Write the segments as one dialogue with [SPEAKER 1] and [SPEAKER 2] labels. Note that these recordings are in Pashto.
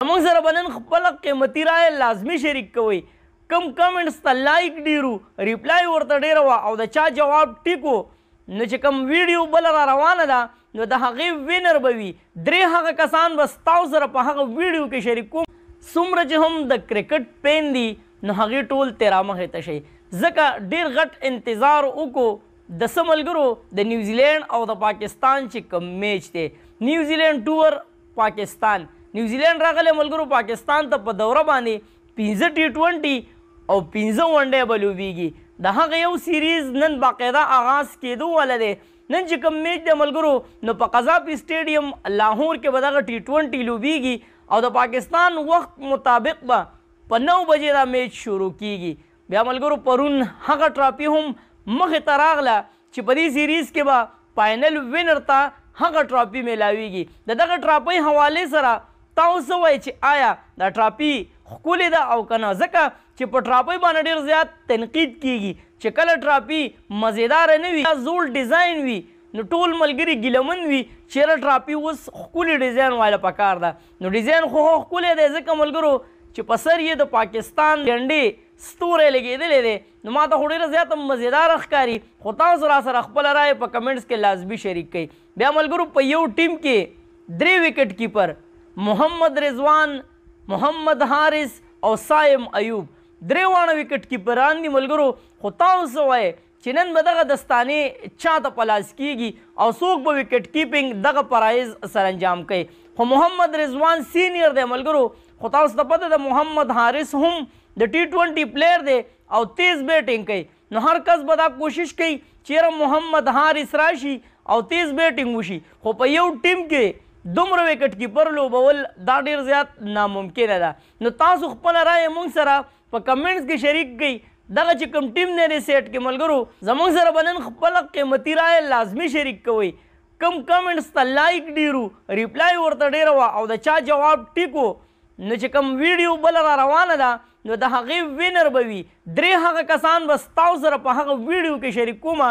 [SPEAKER 1] موږ سره به نن خپله قیمتي رایه لازمي شریک کوئ. کم کمنټس ته لایک ډېر و، ریپلای ورته ډېره وه او د چا جواب ټیک و، نو چې کوم ویډیو بله را روانه ده نو د هغې وینر به وي. 3 هغه کسان به ستاسو سره په هغه ویډیو کې شریک کوم څومره چې هم د کرکټ پین دي نو هغې ټول ترې رامخې ته شئ. ځکه ډېر غټ انتظار وکړو د څه ملګرو د نیوزیلینډ او د پاکستان چې کوم میچ دی. نیوزیلینډ ټور پاکستان، نیوزیلینډ راغلی ملګرو پاکستان ته په دوره باندې 15 T20 او 15 ونډې به لوبیږي. د هغه یو سیریز نن باقاعده آغاز کېدو والا دی. نن چې کوم میچ دی ملګرو نو په قذافي سټیډیم لاهور کې به دغه T20 لوبیږي او د پاکستان وخت مطابق به په 9 بجې دا میچ شروع کیږي. بیا ملګرو پرون هغه ټرافي هم مخې ته راغله چې په دې سیریز کې به فاینل وینر ته هغه ټرافي میلاویږي. د دغه ټرافۍ حوالې سره تاسو وایئ چې آیا دا ټرافي ښکلې ده او که نه، ځکه چې په ټرافۍ باندې ډېر زیات تنقید کیږي چې کله ټرافي مزیداره نه وي، زوړ ډیزاین وي نو ټول ملګري ګیلمن وي چې یاره ټرافي اوس ښکلې ډیزاین واله پکار ده. نو ډیزاین خو ښکلی دی ځکه ملګرو چې په سر یې د پاکستان جنډې ستوری لګېدلی دی نو ما ته خو ډېره زیاته مزیداره ښکاري. خو تاسو را سره خپله رایې په کمنټس کې لازمي شریک کوئ. بیا ملګرو په یو ټیم کې 3 وکټ کیپر محمد رضوان، محمد حارث او سایم ایوب 3 واړه وکټ کیپران دي ملګرو. خو تاسو وایئ چې نن به دغه دستانې چا ته په لاس کیږي او څوک به وکټ کیپینګ دغه پرایز سره انجام کوي. خو محمد رضوان سینیر دی ملګرو. خو تاسو ته پته ده محمد حارث هم د T20 پلیر دی او تیز بیټینګ کوي. نو هر کس به دا کوشش کوي چې یاره محمد حارث راشي او تیز بیټینګ وشي. خو په یو ټیم کې دومره وکټ کیپر لوبول دا ډېر زیات ناممکنه ده. نو تاسو خپله رایه موږ سره په کمنټس کې شریک کړئ. دغه چې کوم ټیم دی دی سیټ کې ملګرو زموږ سره به نن خپله قیمتي رایه لازمي شریک کوئ. کم کمنټس ته لایک ډېر و، ریپلای ورته ډېره وه او د چا جواب ټیک و، نو چې کوم ویډیو بله را روانه ده نو د هغې وینر به وي. 3 هغه کسان به ستاسو سره په هغه ویډیو کې شریک کومه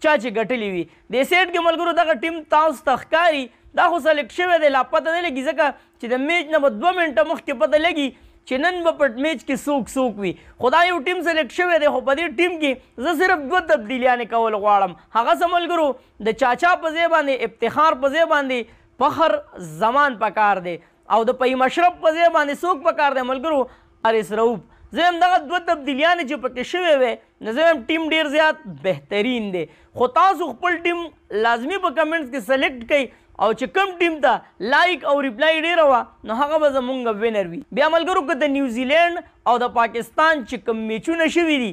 [SPEAKER 1] چا چې ګټلي وي. دې سیټ کې ملګرو دغه ټیم تاسو ته ښکاري دا خو سلیکټ شوی دی، لا پته نه لګي ځکه چې د میچ نه به 2 منټه مخکې پته لګي چې نن به په میچ کې څوک وي. خو دا یو ټیم سلیکټ شوی دی. خو په دې ټیم کې زه صرف 2 تبدیلیانې کول غواړم. هغه څه ملګرو د چاچا په ځای باندې افتخار په ځای باندې فخر زمان پکار دی او د پیم اشرف په ځای باندې څوک پکار دی ملګرو حارث رؤوف. زه هم دغه 2 تبدیلیانې چې پکې شوی وی نو زه هم ټیم ډېر زیات بهترین دی. خو تاسو خپل ټیم لازمي په کمنټس کې سلیکټ کړئ او چې کوم ټیم ته لایک او ریپلای ډېره وه نو هغه به زمونږ وینر وي. بیا ملګرو که د نیوزیلینډ او د پاکستان چې کوم میچونه شوي دي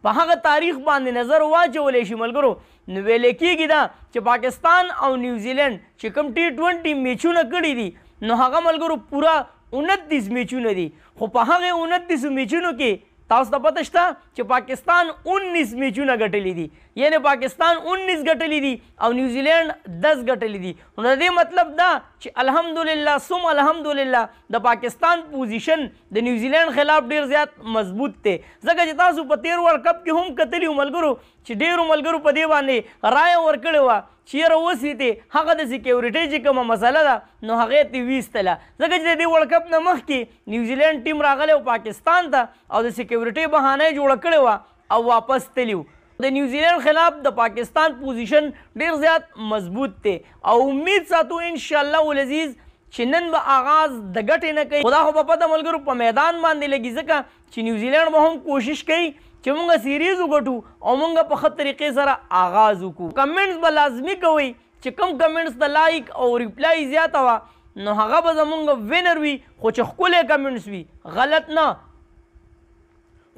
[SPEAKER 1] په هغه تاریخ باندې نظر واچولی شي ملګرو نو ویلی کېږي دا چې پاکستان او نیوزیلینډ چې کوم T20 میچونه کړي دي نو هغه ملګرو پوره 29 میچونه دي. خو په هغې 29 میچونو کې تاسو ته پته شته چې پاکستان 19 میچونه ګټلي دي، یعنې پاکستان 19 ګټلي دي او نیوزیلینډ 10 ګټلي دي. نو د دې مطلب دا چې الحمدلله ثم الحمدلله د پاکستان پوزیشن د نیوزیلینډ خلاف ډېر زیات مضبوط دی. ځکه چې تاسو په 13 ورلډ کپ کې هم کتلي وو ملګرو چې ډېرو ملګرو په دې باندې رایه ورکړې وه چې یاره اوس یې هغه د سیکیورټۍ چې کومه مسله ده نو هغه یې ترې ویستله. ځکه چې د دې ورلډ کپ نه مخکې نیوزیلینډ ټیم راغلی و پاکستان ته او د سیکیورټۍ بهانه یې جوړه کړې وه او واپس تلي وو. د نیوزیلینډ خلاف د پاکستان پوزیشن ډېر زیات مضبوط دی او امید ساتو انشاءالله العزیز چې نن به آغاز د ګټې نه کوي. خو دا خو به پته ملګرو په میدان باندې لګي ځکه چې نیوزیلینډ به هم کوشش کوي چې مونږ سیریز وګټو او مونږ په ښه طریقې سره آغاز وکړو. کمنټس به لازمي کوئ چې کوم کمنټس د لایک او ریپلای زیاته وه نو هغه به زمونږ وینر وي. خو چې ښکلی کمنټس وي غلط نه،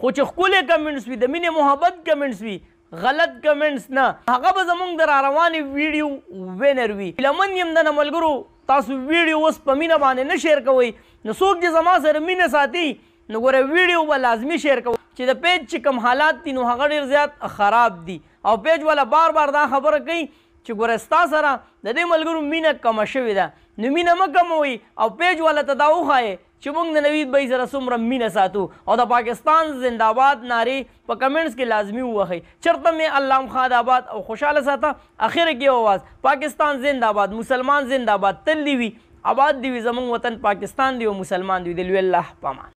[SPEAKER 1] خو چې ښکلی کمنټس وي د مینې محبت کمنټس وي غلط کمنټس نه، هغه به زمونږ د راروانې ویډیو وینر وي. هیلهمند یم د نه ملګرو تاسو ویډیو اوس په مینه باندې نه شیر کوئ نو څوک چې زما سره مینه ساتي نو ګوره ویډیو به لازمي شیر کوئ چې د پیج چې کوم حالات دي نو هغه ډېر زیات خراب دي او پیج والا بار بار دا خبره کوي چې ګوره ستا سره د دې ملګرو مینه کمه شوې ده نو مینه مه کموئ او پیج والا ته دا وښایئ چې موږ د نوید بھائی سره څومره مینه ساتو او د پاکستان زنده‌باد نارې په کمنټس کې لازمي ووهئ. چېرته مې الله خان آباد او خوشحاله ساته. اخر کې یو اواز پاکستان زنده‌باد، مسلمان زنده‌باد، تل دې وي آباد دی وي زمونږ وطن پاکستان دی او مسلمان دی د لوی الله په امان